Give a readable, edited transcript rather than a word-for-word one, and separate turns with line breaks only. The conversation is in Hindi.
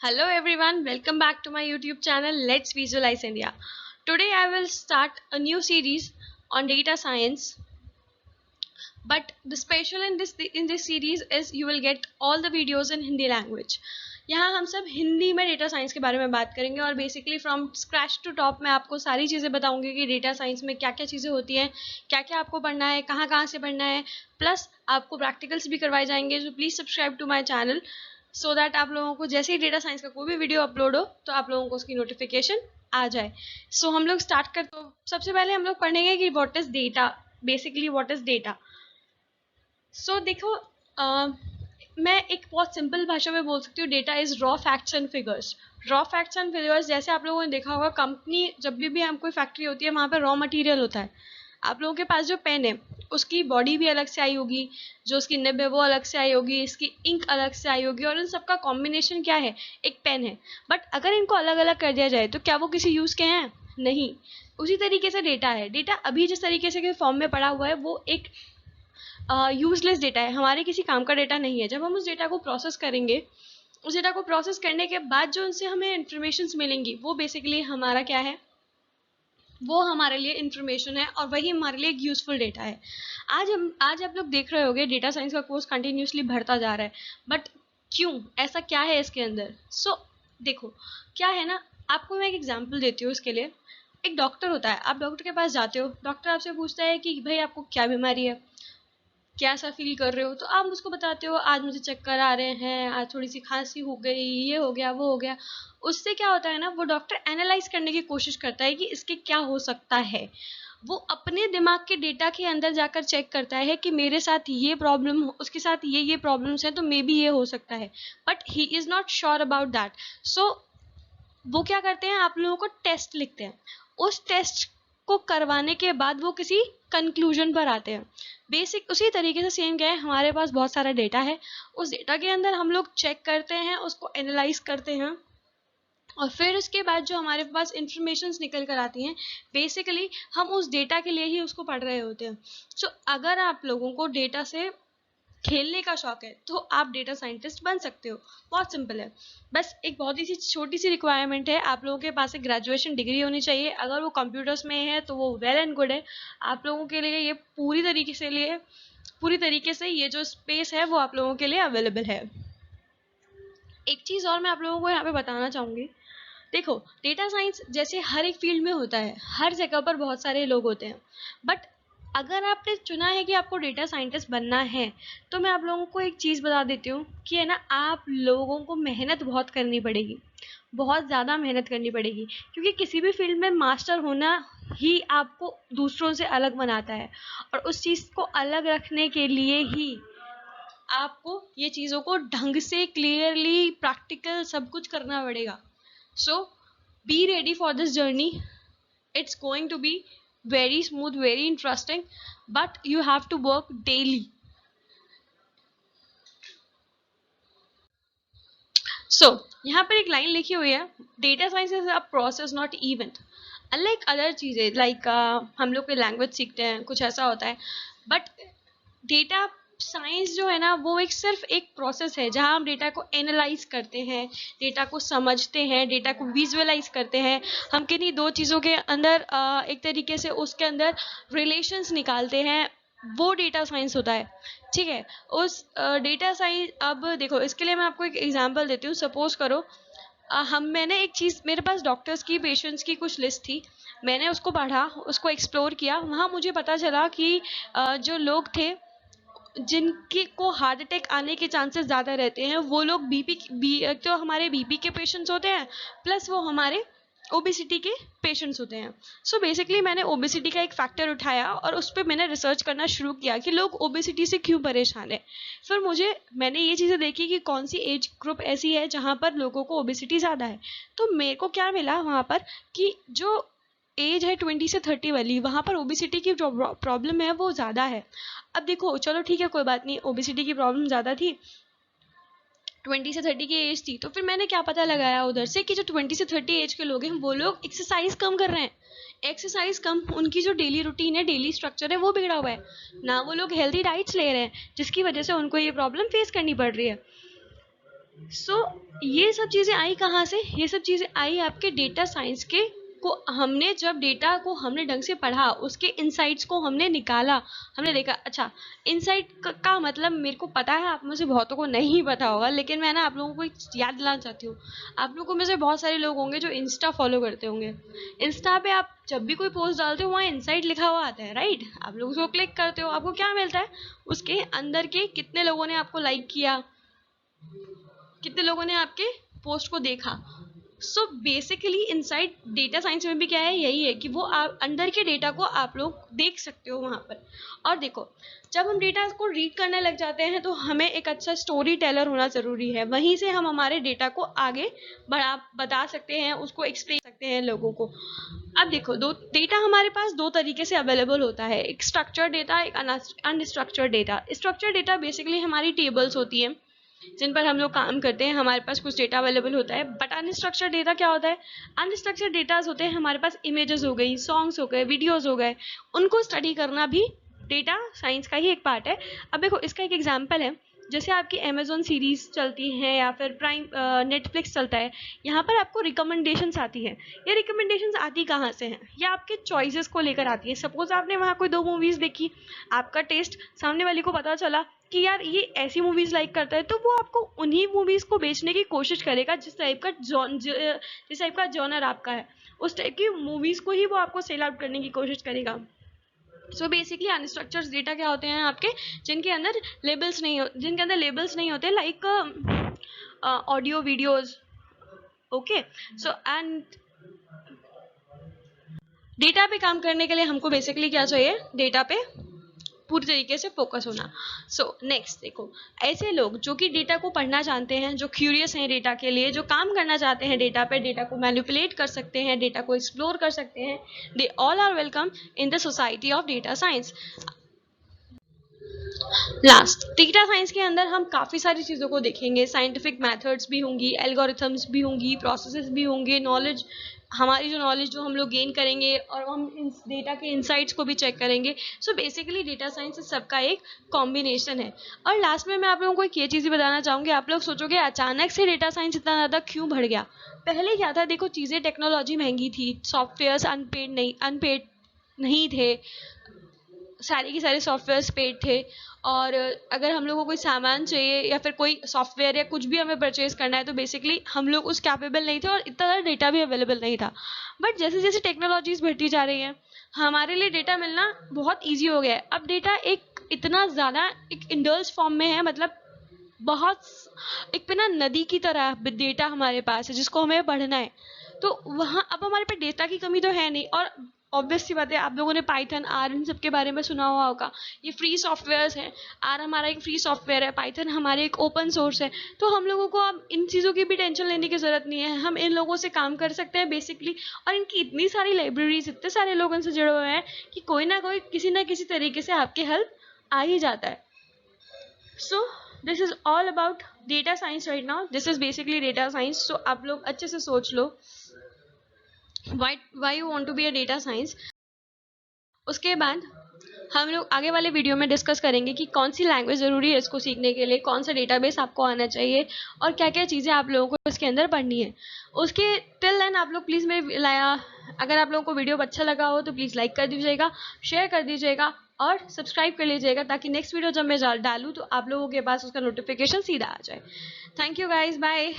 Hello everyone, welcome back to my YouTube channel Let's Visualize India. Today I will start a new series on data science. But the special in this series is you will get all the videos in Hindi language. यहाँ हम सब हिंदी में डेटा साइंस के बारे में बात करेंगे और basically from scratch to top मैं आपको सारी चीज़ें बताऊंगी कि डेटा साइंस में क्या क्या चीज़ें होती हैं, क्या क्या आपको पढ़ना है, कहाँ कहाँ से पढ़ना है, प्लस आपको प्रैक्टिकल्स भी करवाए जाएंगे. So please subscribe to my channel so that आप लोगों को जैसे ही डेटा साइंस का कोई भी वीडियो अपलोड हो तो आप लोगों को उसकी नोटिफिकेशन आ जाए. सो हम लोग स्टार्ट कर. तो सबसे पहले हम लोग पढ़ेंगे कि what is data, basically what is data. So देखो, मैं एक बहुत सिंपल भाषा में बोल सकती हूँ. Data is raw facts and figures. Raw facts and figures जैसे आप लोगों ने देखा होगा, कंपनी जब भी हम कोई फैक्ट्री होती है वहाँ पर रॉ मटेरियल होता है. आप लोगों के पास जो पेन है उसकी बॉडी भी अलग से आई होगी, जो उसकी निब है वो अलग से आई होगी, इसकी इंक अलग से आई होगी, और इन सबका कॉम्बिनेशन क्या है, एक पेन है. बट अगर इनको अलग अलग कर दिया जाए तो क्या वो किसी यूज़ के हैं? नहीं. उसी तरीके से डेटा है. डेटा अभी जिस तरीके से फॉर्म में पड़ा हुआ है वो एक यूजलेस डेटा है, हमारे किसी काम का डेटा नहीं है. जब हम उस डेटा को प्रोसेस करेंगे, उस डेटा को प्रोसेस करने के बाद जो उनसे हमें इंफॉर्मेशंस मिलेंगी वो बेसिकली हमारा क्या है, वो हमारे लिए इंफॉर्मेशन है और वही हमारे लिए एक यूजफुल डेटा है. आज आप लोग देख रहे होंगे डेटा साइंस का कोर्स कंटिन्यूसली बढ़ता जा रहा है. बट क्यों, ऐसा क्या है इसके अंदर? देखो क्या है ना, आपको मैं एक एग्जाम्पल देती हूँ इसके लिए. एक डॉक्टर होता है, आप डॉक्टर के पास जाते हो, डॉक्टर आपसे पूछता है कि भाई आपको क्या बीमारी है, क्या सा फील कर रहे हो, तो आप उसको बताते हो आज मुझे चक्कर आ रहे हैं, आज थोड़ी सी खांसी हो गई, ये हो गया वो हो गया. उससे क्या होता है ना, वो डॉक्टर एनालाइज करने की कोशिश करता है कि इसके क्या हो सकता है. वो अपने दिमाग के डेटा के अंदर जाकर चेक करता है कि मेरे साथ ये प्रॉब्लम, उसके साथ ये प्रॉब्लम्स हैं, तो मे बी ये हो सकता है. But he is not sure about that. So वो क्या करते हैं, आप लोगों को टेस्ट लिखते हैं. उस टेस्ट को करवाने के बाद वो किसी कंक्लूजन पर आते हैं. बेसिक उसी तरीके से सेम क्या है, हमारे पास बहुत सारा डेटा है, उस डेटा के अंदर हम लोग चेक करते हैं, उसको एनालाइज करते हैं, और फिर उसके बाद जो हमारे पास इंफॉर्मेशन निकल कर आती हैं, बेसिकली हम उस डेटा के लिए ही उसको पढ़ रहे होते हैं. सो अगर आप लोगों को डेटा से खेलने का शौक है तो आप डेटा साइंटिस्ट बन सकते हो. बहुत सिंपल है. बस एक बहुत ही छोटी सी रिक्वायरमेंट है, आप लोगों के पास एक ग्रेजुएशन डिग्री होनी चाहिए. अगर वो कंप्यूटर्स में है तो वो वेल एंड गुड है. आप लोगों के लिए ये पूरी तरीके से ये जो स्पेस है वो आप लोगों के लिए अवेलेबल है. एक चीज़ और मैं आप लोगों को यहाँ पे बताना चाहूँगी. देखो, डेटा साइंस जैसे हर एक फील्ड में होता है, हर जगह पर बहुत सारे लोग होते हैं. बट अगर आपने चुना है कि आपको डेटा साइंटिस्ट बनना है तो मैं आप लोगों को एक चीज़ बता देती हूँ कि है ना, आप लोगों को मेहनत बहुत करनी पड़ेगी, बहुत ज़्यादा मेहनत करनी पड़ेगी. क्योंकि किसी भी फील्ड में मास्टर होना ही आपको दूसरों से अलग बनाता है, और उस चीज़ को अलग रखने के लिए ही आपको ये चीज़ों को ढंग से क्लियरली प्रैक्टिकल सब कुछ करना पड़ेगा. So be ready for this journey. It's going to be very smooth, very interesting, but you have to work daily. So यहाँ पर एक लाइन लिखी हुई है, data science is a process not event. Unlike other चीज़ें लाइक हम लोग कोई लैंग्वेज सीखते हैं, कुछ ऐसा होता है. बट डेटा साइंस जो है ना, वो एक सिर्फ एक प्रोसेस है जहाँ हम डेटा को एनालाइज करते हैं, डेटा को समझते हैं, डेटा को विजुअलाइज करते हैं. हम किन्हीं दो चीज़ों के अंदर एक तरीके से उसके अंदर रिलेशंस निकालते हैं, वो डेटा साइंस होता है. ठीक है. उस डेटा साइंस, अब देखो इसके लिए मैं आपको एक एग्जांपल देती हूँ. सपोज करो मैंने एक चीज़, मेरे पास डॉक्टर्स की, पेशेंट्स की कुछ लिस्ट थी, मैंने उसको पढ़ा, उसको एक्सप्लोर किया. वहाँ मुझे पता चला कि जो लोग थे जिनके को हार्ट अटैक आने के चांसेस ज़्यादा रहते हैं, वो लोग तो हमारे बीपी के पेशेंट्स होते हैं, प्लस वो हमारे ओबेसिटी के पेशेंट्स होते हैं. सो बेसिकली मैंने ओबेसिटी का एक फैक्टर उठाया और उस पर मैंने रिसर्च करना शुरू किया कि लोग ओबेसिटी से क्यों परेशान है. फिर मैंने ये चीज़ें देखी कि कौन सी एज ग्रुप ऐसी है जहाँ पर लोगों को ओबेसिटी ज़्यादा है. तो मेरे को क्या मिला वहाँ पर कि जो एज है 20 से 30 वाली, वहाँ पर ओबेसिटी की जो प्रॉब्लम है वो ज़्यादा है. अब देखो, चलो ठीक है, कोई बात नहीं, ओबेसिटी की प्रॉब्लम ज़्यादा थी, 20 से 30 की एज थी. तो फिर मैंने क्या पता लगाया उधर से कि जो 20 से 30 एज के लोग हैं वो लोग एक्सरसाइज कम कर रहे हैं. एक्सरसाइज कम, उनकी जो डेली रूटीन है, डेली स्ट्रक्चर है, वो बिगड़ा हुआ है ना. वो लोग हेल्दी डाइट्स ले रहे हैं जिसकी वजह से उनको ये प्रॉब्लम फेस करनी पड़ रही है. सो ये सब चीजें आई कहाँ से? ये सब चीजें आई आपके डेटा साइंस के को हमने जब डेटा को हमने ढंग से पढ़ा, उसके इनसाइट्स को हमने निकाला, हमने देखा अच्छा इनसाइट का मतलब मेरे को पता है, आप में से बहुतों को नहीं पता होगा, लेकिन मैं ना आप लोगों को एक याद दिलाना चाहती हूँ। आप लोगों में से बहुत सारे लोग होंगे जो इंस्टा फॉलो करते होंगे। इंस्टा पे आप जब भी कोई पोस्ट डालते हो वहाँ इनसाइट लिखा हुआ आता है, राइट? आप लोग उसको क्लिक करते हो, आपको क्या मिलता है? उसके अंदर के कितने लोगों ने आपको लाइक किया, कितने लोगों ने आपके पोस्ट को देखा। So basically inside data science में भी क्या है, यही है कि वो आप अंदर के डेटा को आप लोग देख सकते हो वहां पर। और देखो, जब हम डेटा को रीड करने लग जाते हैं तो हमें एक अच्छा स्टोरी टेलर होना जरूरी है। वहीं से हम हमारे डेटा को आगे बता सकते हैं, उसको एक्सप्लेन सकते हैं लोगों को। अब देखो, दो डेटा हमारे पास दो तरीके से अवेलेबल होता है, एक स्ट्रक्चर्ड डेटा, एक unstructured data. Structured data basically हमारी टेबल्स होती है जिन पर हम लोग काम करते हैं, हमारे पास कुछ डेटा अवेलेबल होता है। बट अनस्ट्रक्चर्ड डेटा क्या होता है? अनस्ट्रक्चर्ड डेटाज होते हैं हमारे पास, इमेजेस हो गई, सॉन्ग्स हो गए, वीडियोस हो गए, उनको स्टडी करना भी डेटा साइंस का ही एक पार्ट है। अब देखो, इसका एक एग्जांपल है, जैसे आपकी अमेजोन सीरीज चलती है या फिर प्राइम नेटफ्लिक्स चलता है, यहाँ पर आपको रिकमेंडेशंस आती है। ये रिकमेंडेशंस आती कहाँ से हैं? ये आपके चॉइसेस को लेकर आती है। सपोज आपने वहाँ कोई दो मूवीज देखी, आपका टेस्ट सामने वाले को पता चला कि यार ये ऐसी मूवीज लाइक करता है, तो वो आपको उन्हीं मूवीज को बेचने की कोशिश करेगा जिस टाइप का जॉनर आपका है, उस टाइप की मूवीज को ही वो आपको सेल आउट करने की कोशिश करेगा। सो बेसिकली अनस्ट्रक्चर्ड डेटा क्या होते हैं आपके, जिनके अंदर लेबल्स नहीं होते, like audio videos. Okay, so and data पे काम करने के लिए हमको बेसिकली क्या चाहिए? डेटा पे पूरी तरीके से फोकस होना। सो नेक्स्ट देखो, ऐसे लोग जो कि डेटा को पढ़ना जानते हैं, जो क्यूरियस हैं डेटा के लिए, जो काम करना चाहते हैं डेटा पे, डेटा को मैनिपुलेट कर सकते हैं, डेटा को एक्सप्लोर कर सकते हैं, they all are welcome in the society of data science. Last, data science के अंदर हम काफ़ी सारी चीज़ों को देखेंगे, साइंटिफिक मेथड्स भी होंगी, एल्गोरिथम्स भी होंगी, प्रोसेसेस भी होंगे, नॉलेज, हमारी जो नॉलेज जो हम लोग गेन करेंगे, और हम इन डेटा के इनसाइट्स को भी चेक करेंगे। सो बेसिकली डेटा साइंस सबका एक कॉम्बिनेशन है। और लास्ट में मैं आप लोगों को एक ये चीज़ ही बताना चाहूँगी, आप लोग सोचोगे अचानक से डेटा साइंस इतना ज़्यादा क्यों बढ़ गया? पहले क्या था? देखो, चीज़ें, टेक्नोलॉजी महंगी थी, सॉफ्टवेयर्स अनपेड नहीं थे, सारे के सारे सॉफ्टवेयर्स पेड थे। और अगर हम लोग को कोई सामान चाहिए या फिर कोई सॉफ्टवेयर या कुछ भी हमें परचेज करना है, तो बेसिकली हम लोग उस कैपेबल नहीं थे और इतना ज़्यादा डेटा भी अवेलेबल नहीं था। बट जैसे जैसे टेक्नोलॉजीज बढ़ती जा रही हैं, हमारे लिए डेटा मिलना बहुत ईजी हो गया है। अब डेटा एक इतना ज़्यादा एक इंडल्स फॉर्म में है, मतलब बहुत एक बिना नदी की तरह डेटा हमारे पास है जिसको हमें पढ़ना है। तो वहाँ अब हमारे पे डेटा की कमी तो है नहीं। और ऑब्वियस सी बात है, आप लोगों ने पाइथन, आर, इन सब के बारे में सुना हुआ होगा। ये फ्री सॉफ्टवेयर्स हैं, आर हमारा एक फ्री सॉफ्टवेयर है, पाइथन हमारे एक ओपन सोर्स है। तो हम लोगों को अब इन चीज़ों की भी टेंशन लेने की ज़रूरत नहीं है, हम इन लोगों से काम कर सकते हैं बेसिकली। और इनकी इतनी सारी लाइब्रेरीज, इतने सारे लोग इनसे जुड़े हुए हैं कि कोई ना कोई किसी ना किसी तरीके से आपके हेल्प आ ही जाता है। So this is all about data science right now, this is basically data science. So आप लोग अच्छे से सोच लो why you want to be a data science। उसके बाद हम लोग आगे वाले वीडियो में डिस्कस करेंगे कि कौन सी लैंग्वेज ज़रूरी है इसको सीखने के लिए, कौन सा डेटाबेस आपको आना चाहिए, और क्या क्या चीज़ें आप लोगों को इसके अंदर पढ़नी है। उसके टिल देन आप लोग प्लीज़ अगर आप लोगों को वीडियो अच्छा लगा हो तो प्लीज़ लाइक कर दीजिएगा, शेयर कर दीजिएगा और सब्सक्राइब कर लीजिएगा, ताकि नेक्स्ट वीडियो जब मैं डालूँ तो आप लोगों के पास उसका नोटिफिकेशन सीधा आ जाए। Thank you guys, bye.